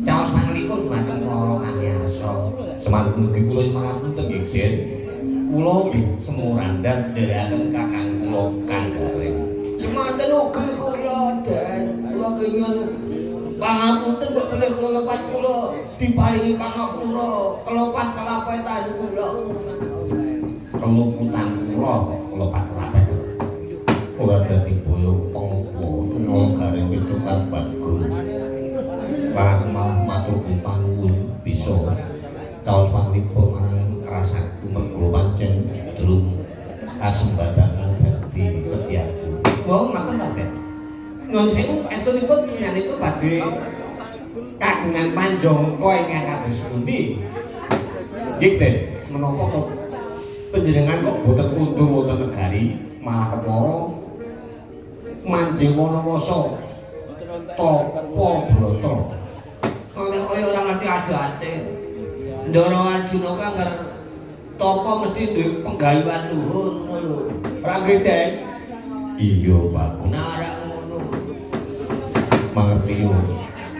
Caos panglipun dumateng para pangiyasa. Semanten mugi kula nyuwun nggih Den. Kula nggih semurandan nderekaken Kakang kula Kang Gareng. Semanten ugi kula Den. Kula kenging pangapunten kok bilih kula lepat kula diparingi pangapura kelopat kalapetan kula. Keluputan kula patrapet. Ora dadi boyo pengopo nol Gareng itu pas bagus. Malah matur panuwun bisa caos panglipun marang rasaku mergo pancen durung kasembadanan dadi setiaku. Wong ngoten ta, Den? Nyuwun sewu estunipun nyanyiku badhe kagungan panjangka ingkang kados pundi? Nggih, Den, menapa kok panjenengan kok boten kundur wonten negari malah ketara manjing wanawasa tapa brata. Oleh kaya ora ngerti ade-ade. Ndara Arjuna kangger tapa mesti duwe penggayuhan luhur ngono lho. Ora nggih, Den? Iya, Pak. Nara ngono. Mangerti yo.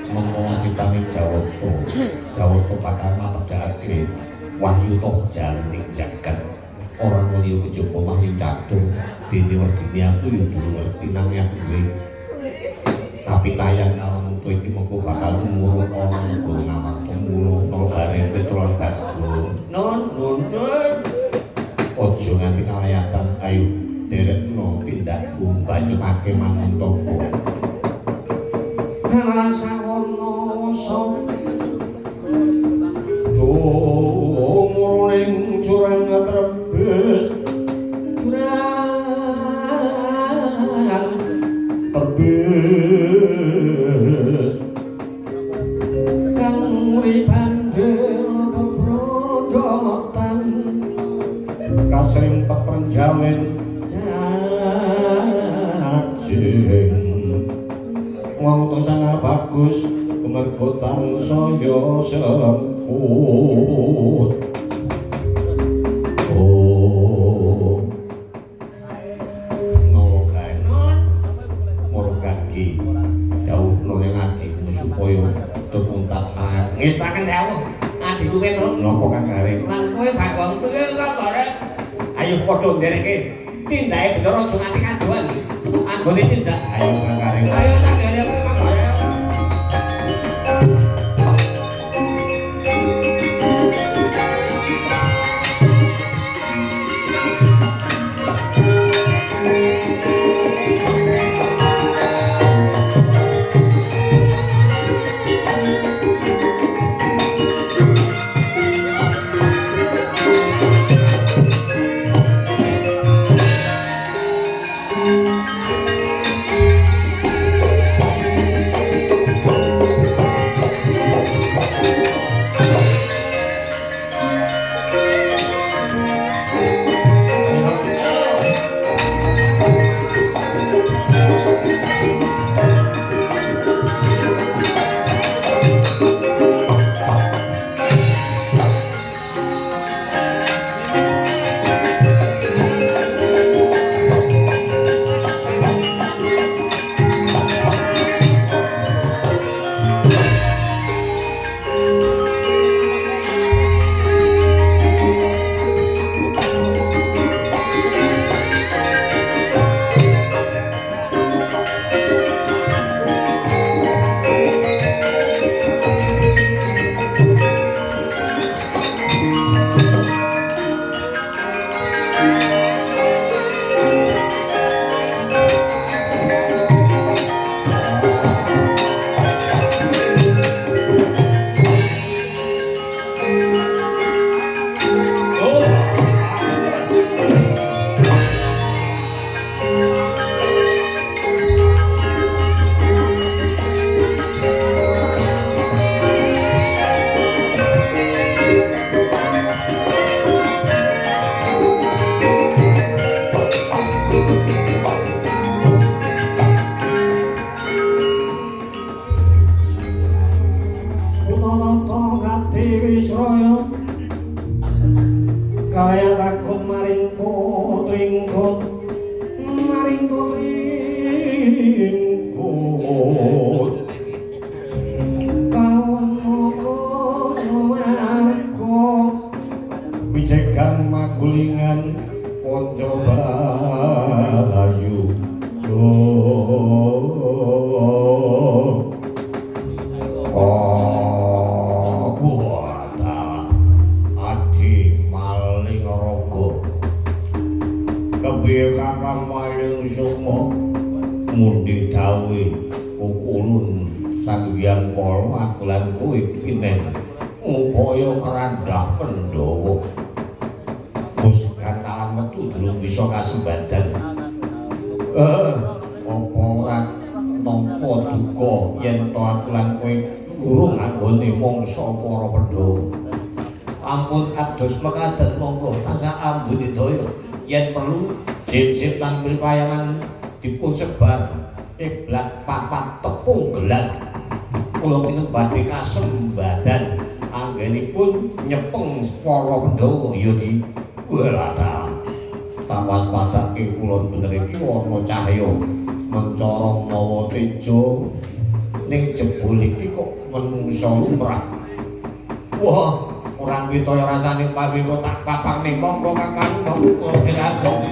Mengawasi tanging Jawata. Jawata pakarma pedhake wahyu toh jaling jagat. Orang mulya kejaba wahyu catur. Dene werdine aku yo durung ngerti nang aku duwe. Tapi tayang alam kowe iki mengko bakal ngurut ana nggo ngawat mulo nol Gareng Petron Bagung. Nun. Ojo nganti kalayatan. Ayo derekno tindakku bajukake mangun topo. Rasawana sapa muruning curang trebes kang uripan bebrodotan kasrimpet penjalin jajing wong tosang bagus kemergo tansaya semput. Ngestaken dawuh adikku Petro napa Kang Gareng lan kowe Bagong piye Kang Gareng ayo padha ndereke tindake bener aja nganti kandoan anggone tindak ayo Kang Gareng ayo Kang Gareng Kang Gareng yang kala aku lan kowe pinen upaya kerandah Pandhawa wis kantalan metu durung bisa kasembadan apa ora nampa duka yen to aku lan kowe urung anggone mangsa para Pandhawa ampun kados mekaten monggo tansah ambudidaya yen perlu jip-jip lan pripayangan dipun sebar kiblat papat tepung gelang kula kinembati kasembadan anggenipun nyepeng para Pandhawa ya di welata tawas padake kula bener iki ana cahya mencorong mawa tejo ning jebul iki kok menungsa lumrah wah orang witaya rasane pawiko tak papang ning monggo kakang monggo diragong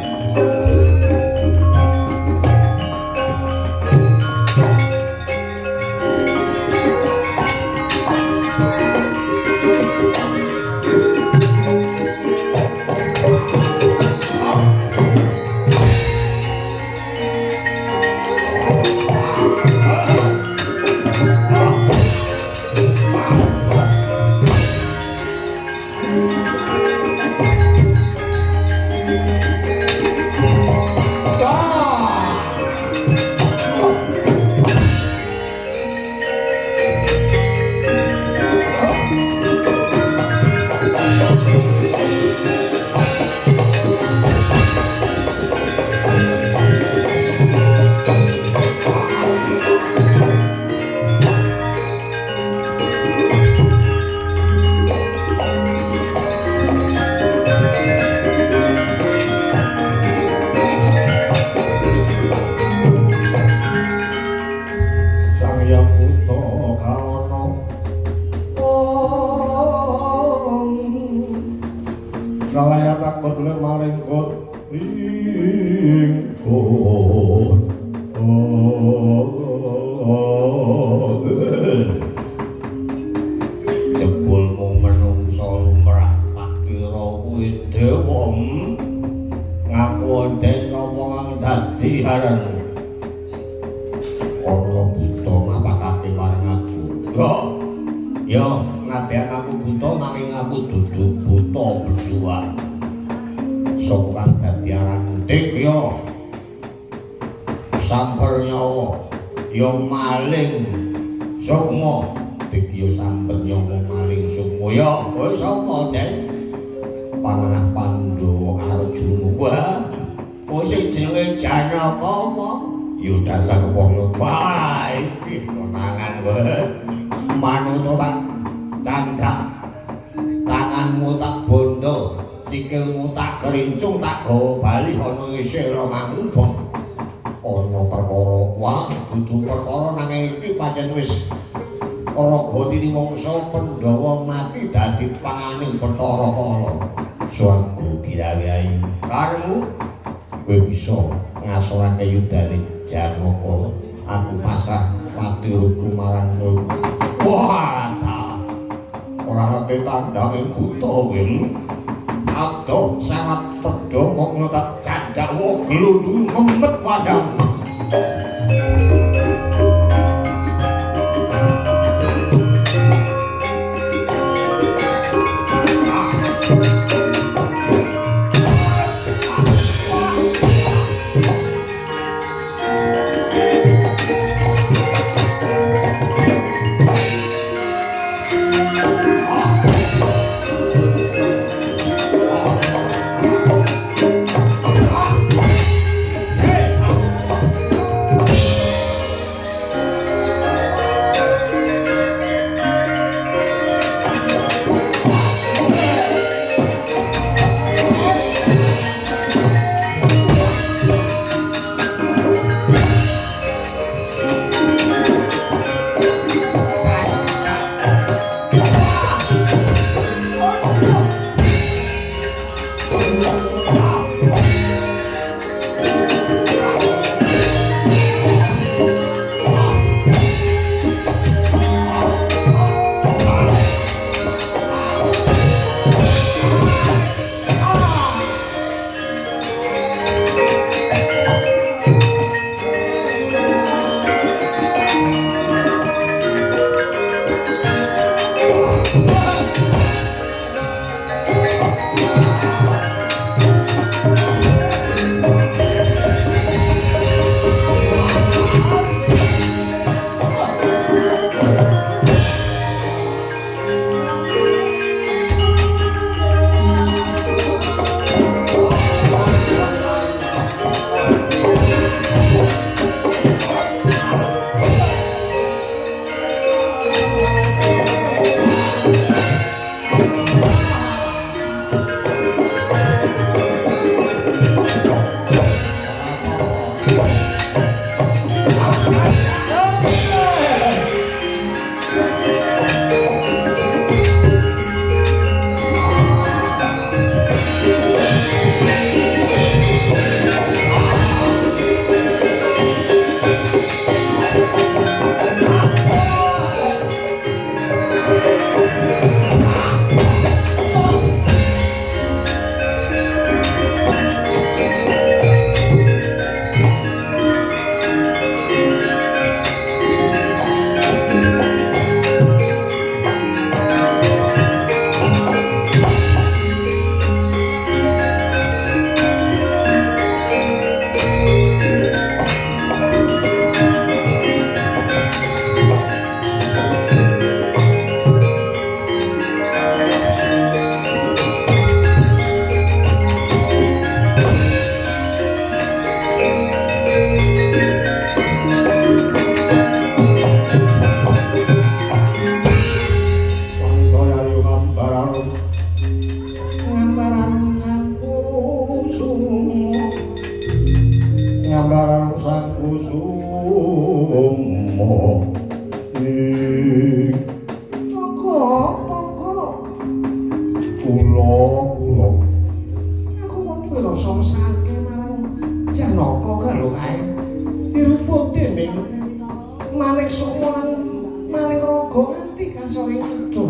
rega nganti kasore itu.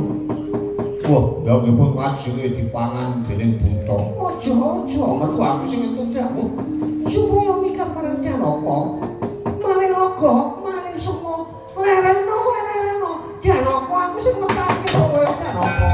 Wah, lha ngepun kajenge dipangan dening buta. Aja, mergo aku sing entuk dawuh supaya mikir marang Janaka. Male rega, male semua lereno. Janaka aku sing metake kowe Janaka.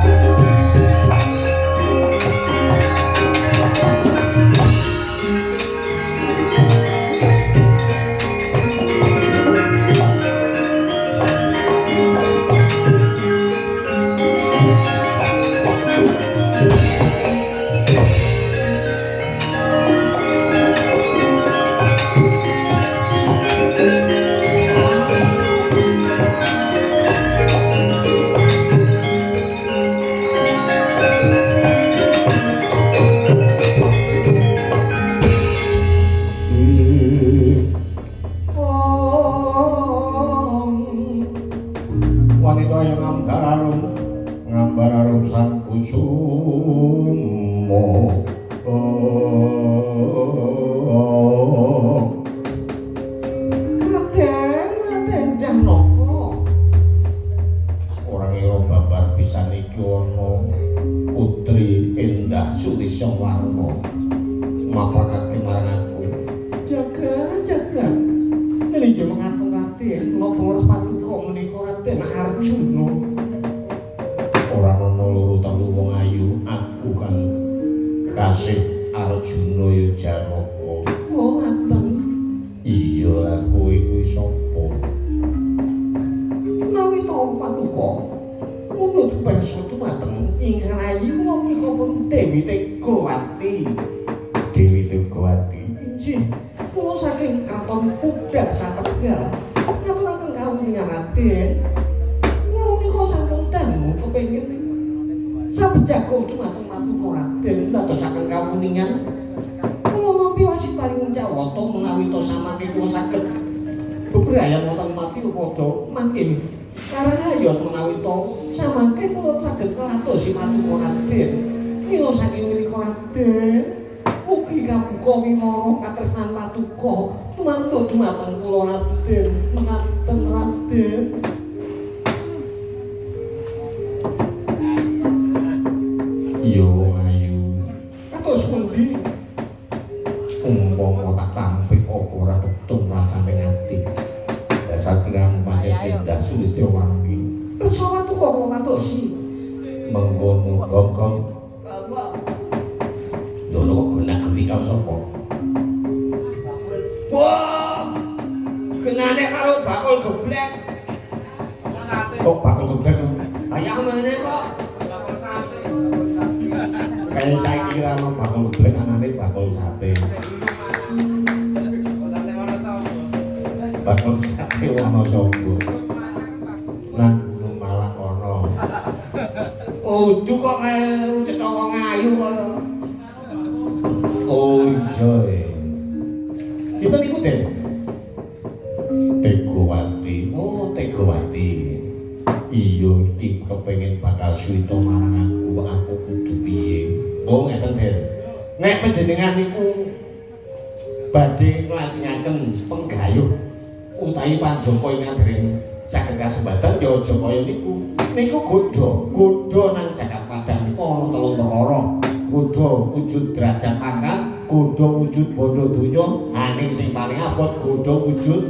Wujud derajat pangkat, kudu wujud bondo donya, aning sing paling abot kudu wujud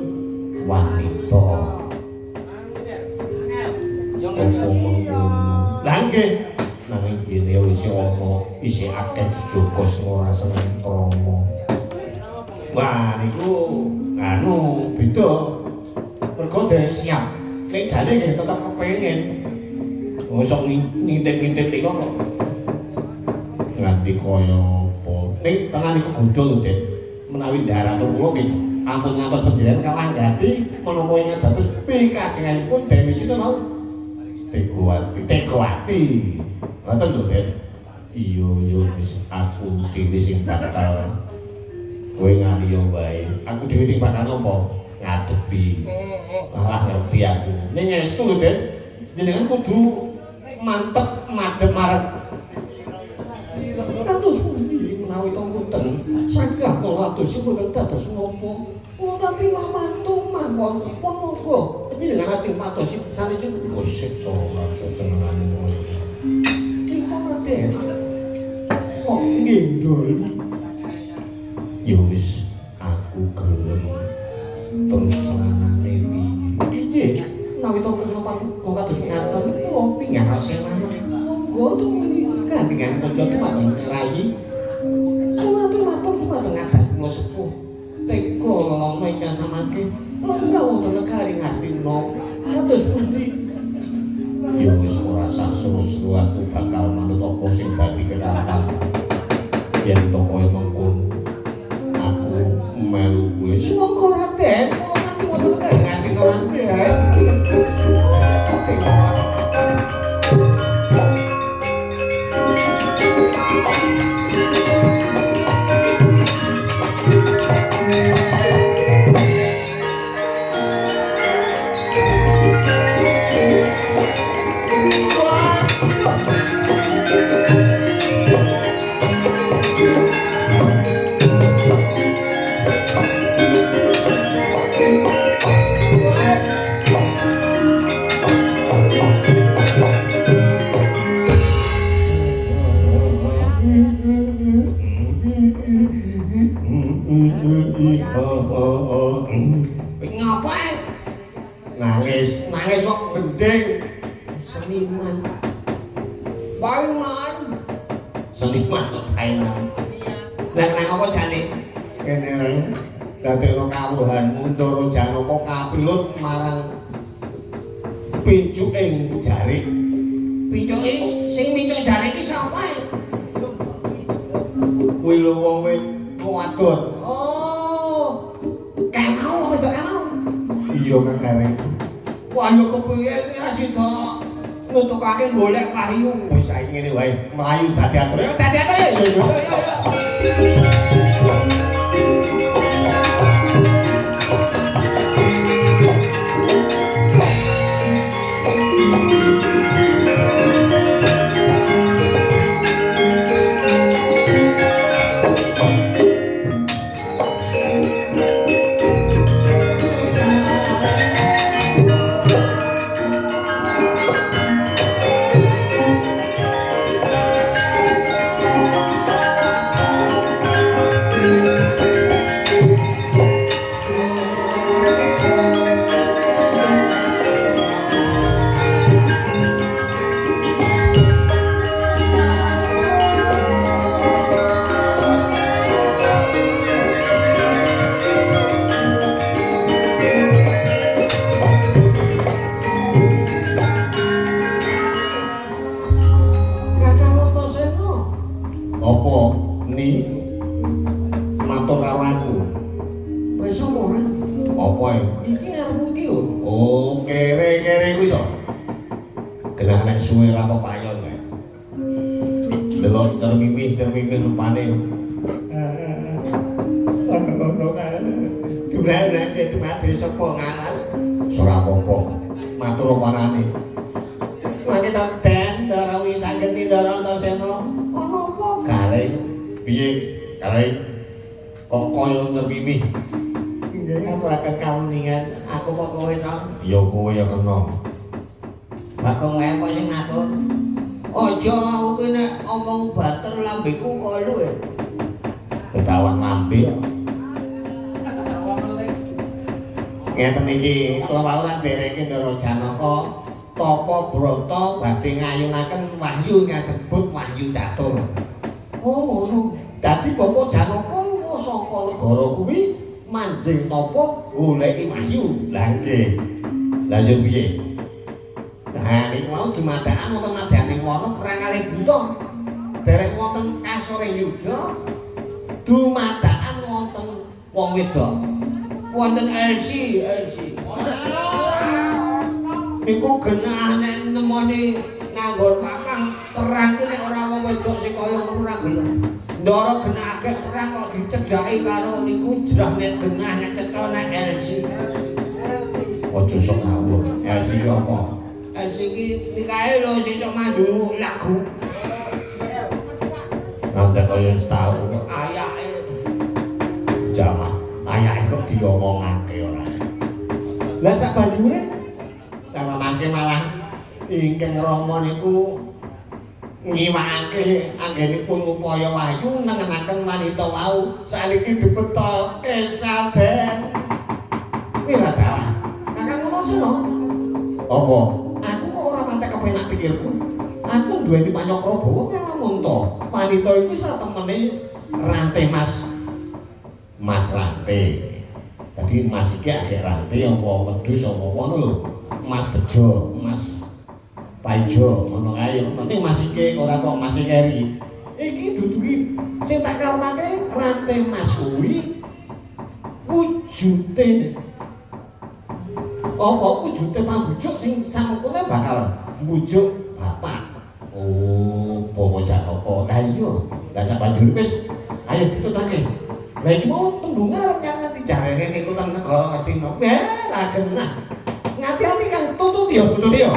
wanita. Apa mengkono? Lah nggih, nanging dene isih ana, isih akeh jejoko sing ora seneng krama. Wah niku anu beda. Mergo dhewe siap. Nek jane nggih tetep kepengin. Mosok ngintip-ngintip niku kok nganti kaya apa. Ning tenan iku godho lho, Dik. Menawi ndaratur kula nggih ampun ngantos panjenengan kalah nggati menapa ingkang dados pikajenganipun Dewi Sina mau Tegawati. Ngoten lho, Dik. Iya wis aku dhewe sing bakal kowe ngaliyo wae. Aku dhewe sing bakal napa? Ngadepi. Alah ngerti aku. Ning estu lho, Dik. Jenengan kudu mantep madhep marep kados pundi menawi to mboten sagah kula atus mboten dados napa kula tadi mantu mawon pun monggo Ini dengan ajeng matos sanesipun gosip to rasa senengane ngono. Iku Raden. Kok ngendoli. Ya wis aku gelem terus senengane piye. Nawi to kesopan kok kados ngaten kula pingin rasane. Kok to menika dengan kanca tuwa ngerayi. Kula matur dumateng adat kula sepuh. Teko lolong ingkang samangke. Enggak wonten negari Ngastina. Kados pundi? Ya wis ora sasusu aku bakal manut apa sing dadi ketatan. Yen to kaya mengkono aku melu kuwi. Semangka Raden, kula nganti wonten negari Ngastina Raden. Ngapa? Nangis kok gendeng. Seniman. Baiman. Seniman kok baiman. Lah nang apa jane? Kene reng dadekno kawuhanmu Ndara Janaka kapilut marang pincuking jarik. Pincuke sing mincuk jarik iki sapa? Kuwi lho wong wadon. Oh. Kayak mau wedok mau. Iya Kang Gareng. Wah yo kepiye iki ra sida nutukake golek wahyu. Wis saiki ngene wae, mlayu dadi atur. Yo dadi atur yo. Termimih rupane. Durane itu mati sepo ngalas. Ora apa-apa. Matur parane. Mangke to Den Darawi saged Ndara Antasena. Ana apa gareng? Piye gareng? Kok kaya termimih. Nggih ngaturaken kawuningan. Aku kok kowe to? Ya kowe ya kena. Bakung wae kok sing ngatur. Aja aku nek omong bater lambeku kok luwe. Ketahuan lambe. Ngeten iki kula wau lan dereke Ndara Janaka tapa brata badhe ngayunaken wahyu kasebut wahyu catur. Oh ngono. Dadi Bapak Janaka saka negara kuwi manjing tapa goleki wahyu. Lah nggih. Lah yo piye? Nah, ini mau dumadakan wonten nadyaning wana perang kalih buta. Dereng wonten kasoring yuda dumadakan wonten wong wedok. Wonten LC. Niku genah nek nemoni nganggo papan perang ki nek ora wong wedok sing kaya ngono ora gelem. Ndara genahake perang kok dicedhaki karo niku jrah nek genah nek cetha nek LC. Ojo sok ngawur. LC apa? Siki nikahe lho sing cok mandu lagu. Nanti kaya setahun ayake. Jamah ayake kok diomongake ora. Lah sak banjure mangke malah ingkang Rama niku ngiwakake anggenipun upaya wahyu nengenaken wanita wau saniki dibetoke saben Wiradawa. Kakang Ngrasana. Apa? Aku kok ora mantek kepenak pikirku. Aku duweni Pancakraba namung to. Wanita iki satemene rantai Mas rantai. Dadi Mas iki agek rantai apa wedhus apa ngono lho. Mas Bejo, Mas Paijo ngono kae. Penting Mas iki ora kok Mas Keri. Iki duduki sing tak karepake rantai Mas kuwi wujute apa wujute pambujuk sing samengkene bakal mbujuk bapak. Oh, Bapak Janaka. Lah iya, lah sabanjure wis ayo ditutake. Lah iki mau tembunge arep nganti jarene niku teng negara Ngastina. Lah genah. Ngati-ati Kang tututi ya, tututi ya.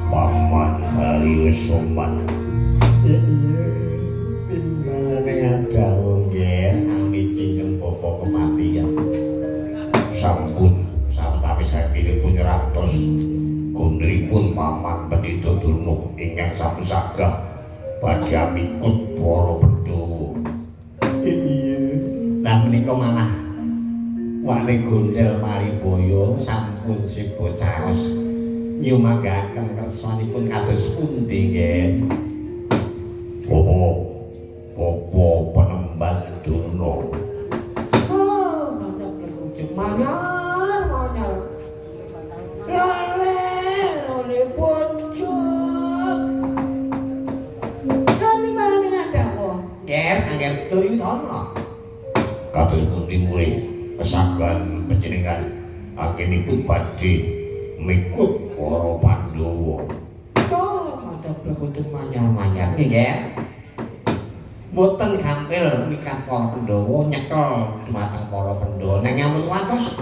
Paman Hari Soman. jam ikut para Pandhawa. Iya. Lah menika malah wali gondel Maribaya sampun sibo caos nyumanggaken kersanipun kados pundi nggih? Apa penemban dono. Oh, ada berkunjung manyar. Lole boncuk. Kami mana ada kok? Yer, angger turu tono. Kados pundi murid kesagan panjenengan anggenipun badhe mikut para Pandhawa. Oh, ada berkunjung manyar-manyar nggih. Mboten gampil mikat para Pandhawa nyekel dumateng para Pandhawa nang nyamun watos.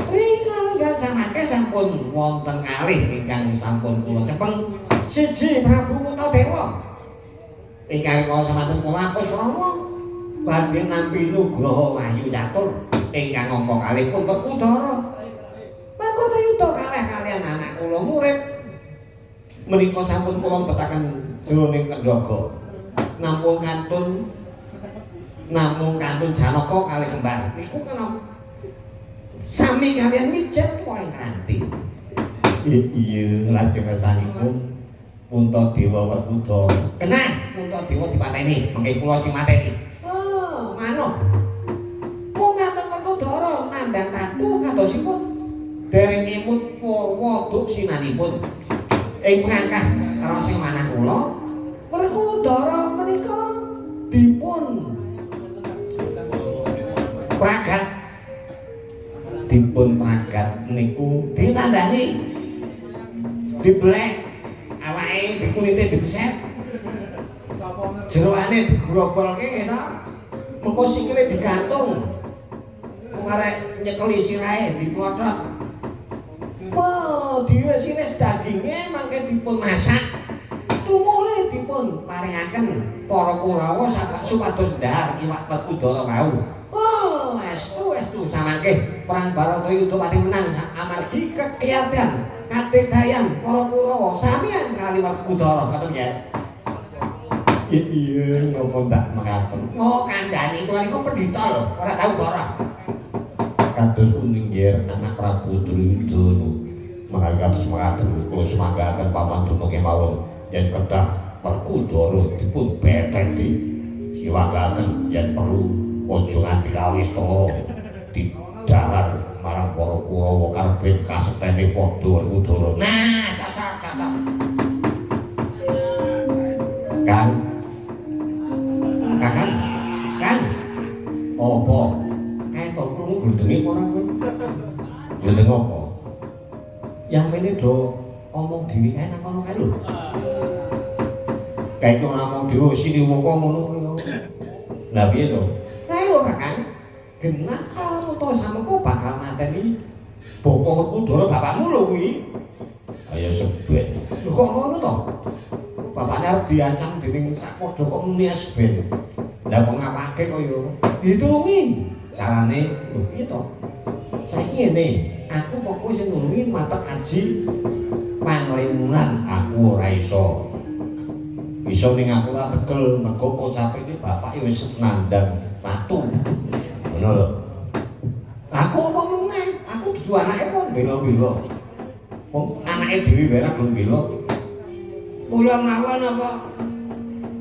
Rikala gasamake sampun wonten kalih ingkang sampun kula cepeng. Siji Prabu Mutadewa. Ingkang kula sampun kula Kusrama badhe nampi nugraha wahyu catur ingkang angka kalih Kuntet Udara. Mangkono yuda kalih kaliyan anak kula murid. Menika sampun kula betaken jroning Kendaga. Namung kantun Janaka kalih kembar niku kan sami kalian mijet wae kanthi. Iya, lajeng sanipun Puntadewa Werkudara. Kenah Puntadewa dipateni, mengke kula sing mateni. Oh, manut. Mung ngaten Werkudara nandhang ratu kadosipun dereng emut Purwa duksinanipun. Ing pangkah karo sing manah kula Werkudara menika dipun pragat niku ditandani diblek awake dikulite dibeset jeroane digrobolke nggih to mengko sikile digantung mung arek nyekeli sirahe diplothot diiris-iris daginge mangke dipun masak tumule dipun paringaken para Kurawa supados ndhahar iwak Werkudara wau. Oh, estu samangke perang Baratayuda pati menang amargi kekiatan kadedayan para Kurawa samian kali Werkudara katon nggih. Iya, ngopo ndak mekaten. Oh, kandhane tuwa niku pendhita lho, ora tau dara. Kados kuning nggih anak Prabu Duryudana. Mangke kados mekaten kula sumanggaken pamanduna kemawon yen kedah Werkudara dipun beteti siwagaken yen perlu aja nganti kawista didhahar marang para Kurawa karepe kasetene padha Werkudara. Nah, cocok. Kang. Apa? Kae kok krungu glendenge ora kowe? Glendeng apa? Yang mene do omong dhewe kae nang kono kae lho. Kae kok ngomong dhewe sini muka ngono kaya. Lah piye to? Kae lho Kakang. Genah kalau to samengko bakal mateni Bapa Werkudara bapakmu lho kuwi. Ayo sebet. Lho kok ngono to? Bapaknya arep diancam dening sakpada kok muni asben. Lah kok ngapake kaya ditulungi. Carane lho piye to? Saiki ngene, aku pokoke sing nulungi matek aji panglimunan aku ora iso. Iso ning aku ora tegel mergo kocape iki bapake wis nandhang patu. Ngono lho. Aku apa meneh? Aku dudu anake kok bela-bela. Wong anake dhewe wae ora gelem bela. Kula mawon apa?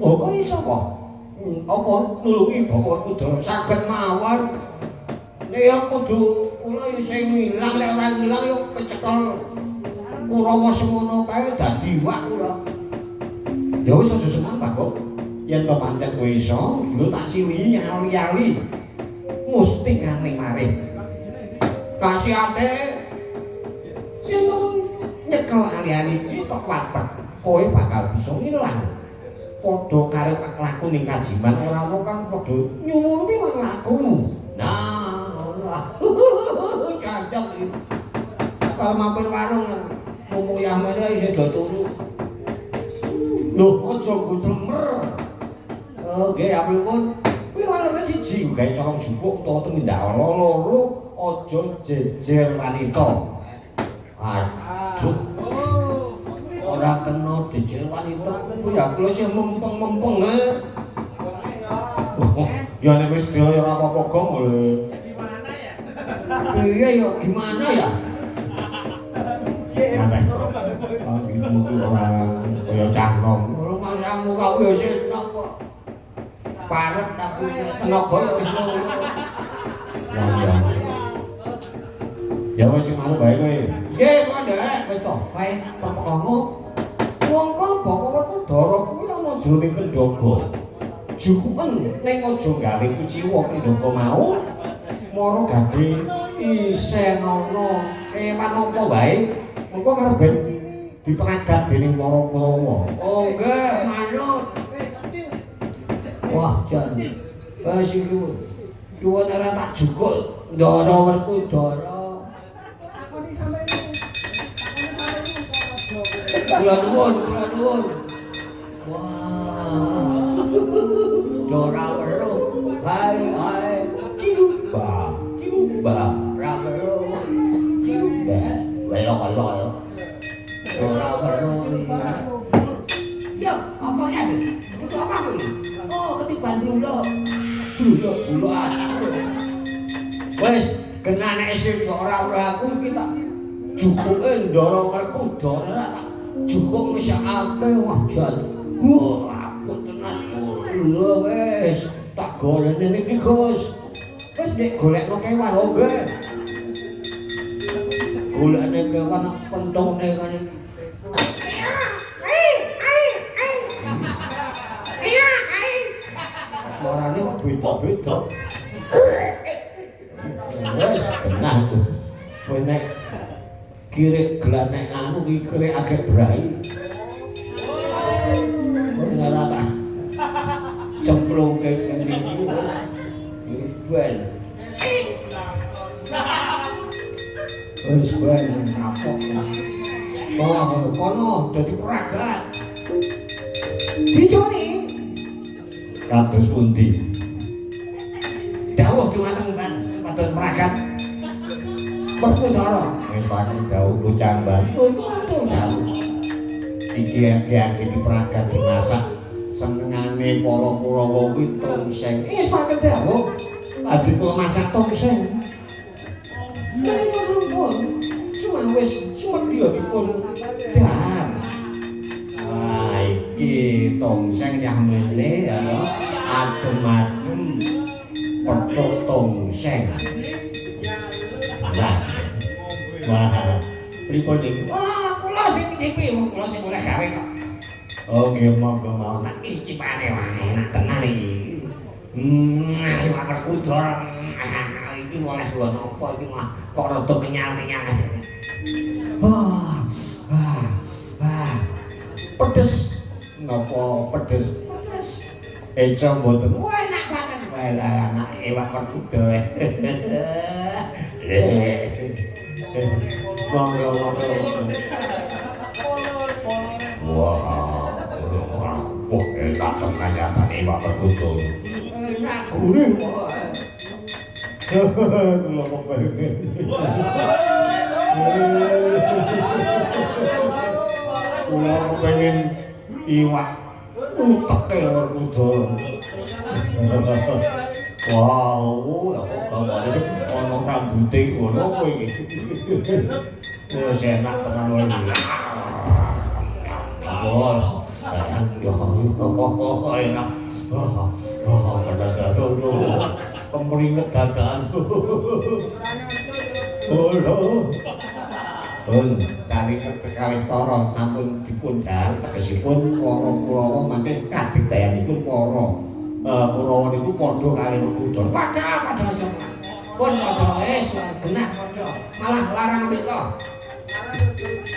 Oh, kok iso kok? Apa nulungi Bapak Werkudara saged mawon. Nek kudu kula yo sing ilang nek ora ilang yo kecekel Kurawa semono kae dadi iwak kula. Ya wis aja semangat kok. Yen to pancen kowe iso, lho tak siwi nyali-ali. Musti kane marih. Kasihate yen to nyekel ali-ali iki tok watek. Kowe bakal bisa ngilang. Padha karo laku ning kajiman ora ono kan padha nyuwuni lakumu. Nah, ngono. Cocok iki. Kalau mampir warung ngomong yamene isih do turu. Lho, aja gutremer. Nggih, apripun? Kuwi warunge siji gawe colong jupuk utawa tumindak loro aja jejer wanita. Aduh. Ora kena jejer wanita kuwi ya kula sing mempeng-mempeng ya nek wis dhewe ora apa-apa gong gimana ya? Iya ya gimana ya? Ngene. Oh iki orang kaya cah nom. Ora masamu kok ya sing napa? Parut tapi tenaga ya wis ngono. Ya. Ya wis malu bae kowe. Nggih, kok ndak wis to. Kae pokokmu. Wong kok bapakku dara kuwi ana jroning kendaga. Jukuken ning aja gawe kuciwa kendaga mau. Mara gade isen ana kewan apa wae. Mengko arep ben diperagat dening para Kurawa. Oh nggih, manut. Wah, jan. Wis iki kuwi ora tak jukuk. Ndara werku dara. Kula nuwun. Wah. Dora weruh. Hai. Kiluba. Ra weruh. Kiluba. Welo. Dora weruh. Yo, apa ya? Itu apa kuwi? Oh, ketiban dulu. Bulan. Wis kenane sing ora aku kita jukuke ndara werku dara. Cukup misalake wah jan. Wah, aku tenan. Lho wis tak goleni niki Gus. Wis nek golekno kewan oh nggih. Golekne kewan pentungne kene. Suarane kok beda-beda. Wis tenan tuh. Kowe nek kire glanek anu iki kire agek brai. Ora ta. Cemplungke kene iki wis ben. Wis ben kapok. Wah, kono dadi peragat. Dijoni kados pundi? Dawuh dumateng kados peragat. Perkutara wis wani dawuh bocah Bantul dawuh iki iki peragat dimasak senengane para Kurawa kuwi tongseng wis wani dawuh adik kula masak tongseng menika sampun wis sumedya dipun dahar iki tongseng nyamene ya adem-adem petuk tongseng wah, pripun iki? Wah, kula sing ngicipi, kula sing oleh gawe kok. Oh, nggih monggo mawon tak icipane wae enak tenan iki. Ayo amarku dorong. Iki oleh kula napa iki mah kok rada kenyal-kenyal. Wah. Pedes. Napa pedes? Pedes. Eco mboten. Wah, enak banget. Wah, anak ewak perkuda. Monggo. Wah, enak tenan ya ewak perkuda. Enak gurih wae. Kula pengen. Kula pengen iwak uteke perkuda. Wow, kok gambarane ana rambute ngono kowe iki. Wis enak tenan wae. Oh, enak. Pedas aduh. Kemringet dadakan. Cari kawis tara sampun dipun dahar tegesipun para Kurawa mangke kadigdayanipun para Kurawa niku padha kalih Werkudara. Padha jenengan. Pun padha wis genah padha. Malah larang mriko.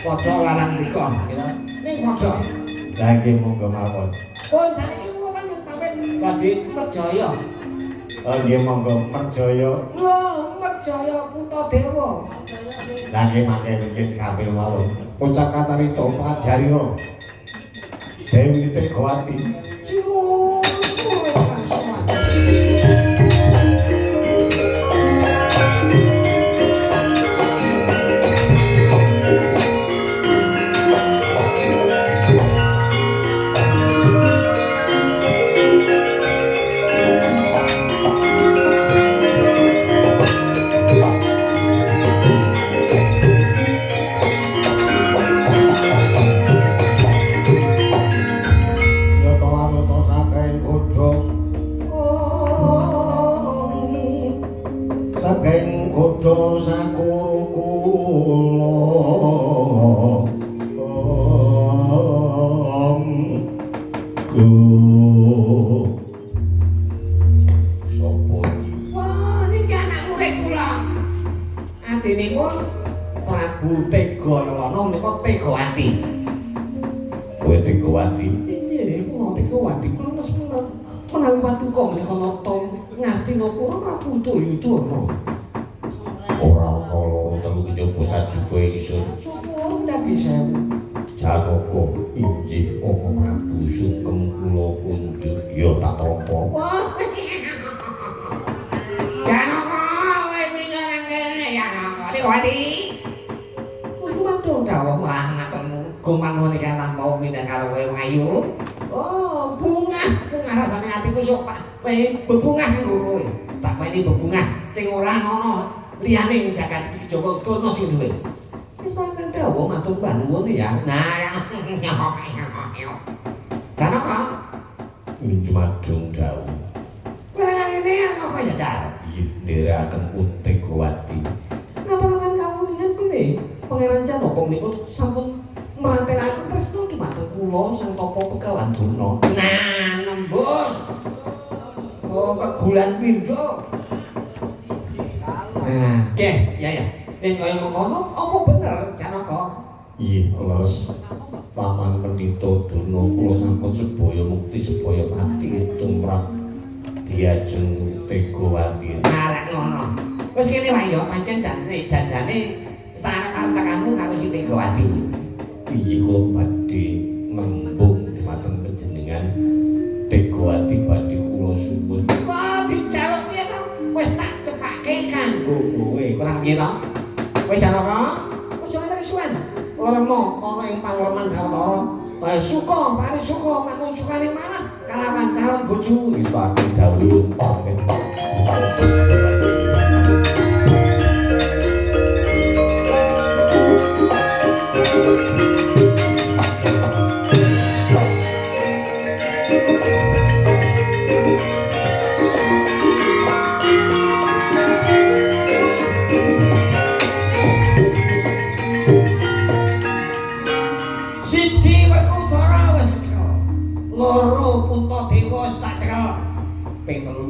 Padha larang mriko, ya. Ning padha. Lah nggih monggo mawon. Pun saniki kula panjenengan pamit badhe perjaya. Nggih monggo perjaya. Lho, perjaya Puntadewa. Lah nggih mangke nggih kamil mawon. Ucap kacarita pajarira. Dewi Tegawati. Prabu Tegalana menika Tegawati. Kowe Tegawati? Iya, kula Tegawati. Panes menawi paduka menika nata Ngastinapura Prabu Duryudana. Ora ana loro telu kejaba sajuga ingsun. Sapa ndak bisa? Janaka injih apa Prabu sugeng kula kunjuk ya tak tampa. Wah. Janaka kowe bisa nang kene ya Tegawati. Kuwi mantu dawuh matur gumanmu iki kan mau mindah karo kowe ayu. Oh, bunga rasane atiku sok Pak. Kowe bebungah karo kowe. Tak meni bebungah sing ora ana liyane ing jagat iki kejaba kono sing duwe. Wis pancen dawuh matur nuwun ya. Nah, Janaka. Jumadung dawuh. Lah ngene apa ya, Car? Iya, ndherekaken Tegawati. Ngaturken kawuningan kuwi. Pangeran Janaka menika sampun mratelaken tresna dumateng kula sang Tapa Pegawan Durna. Nah, nembus. Oh, kegulan pindho. Nah, nggih, ya. Yen kaya mengkono apa bener Janaka? Iya, leres. Paman Pendhita Durna kula sampun sedaya mukti sedaya pati tumrap diajeng Tegawati. Arek ngono. Wis kene wae ya pancen janjane sareng kamu karo si Tegawati. Iya kula badhe ngembung dumateng panjenengan Tegawati badhe kula suwun. Wah, dijaluk piye to? Wis tak cepake kanggo kowe. Kurang piye to? Wis Janaka, wis ora suwen. Lermo ana ing pangorman sawetara. Suka, pari suka, manut sukane manah kalawan calon bojo. Wis wae dawuh pentok.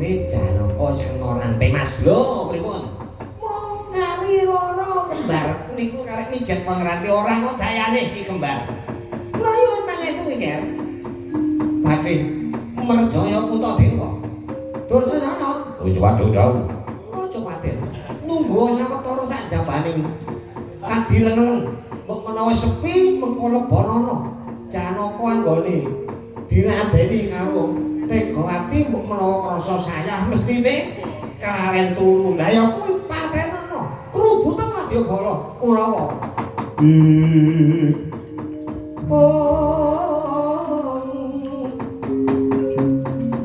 Janaka Sengoranti Mas. Lho, pripun? Mong kari loro kembar niku karek mijet Pangeranti ora ana dayane si kembar. Lah yo nang itu iki. Badhe merjaya Kutadewa. Dursana. Wis padha dawuh. Aja kuwatir. Nunggu sawetara sak jabaning kadilengen. Mbok menawa sepi mengko lebanana. Janaka anggone diladeni karo Tegawati mbok menawa krasa sayah mestine kalawen turu. Lah ya kuwi patenono. Krubutan Wadyabala Kurawa.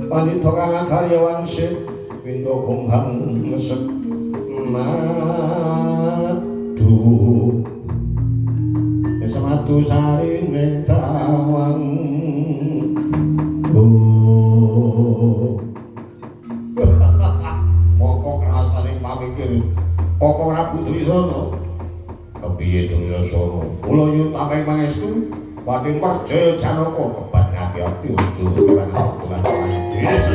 Panita kang karya wangsit pindha kumbang mesek madu. Semadu sarine tawang. Pokok rasane pamikir pokok Prabu Duryudana kepiye Duryudana kula yen tameng pangestu badhe percaya Janaka kebat ngati-ati ojo tekan bulan yes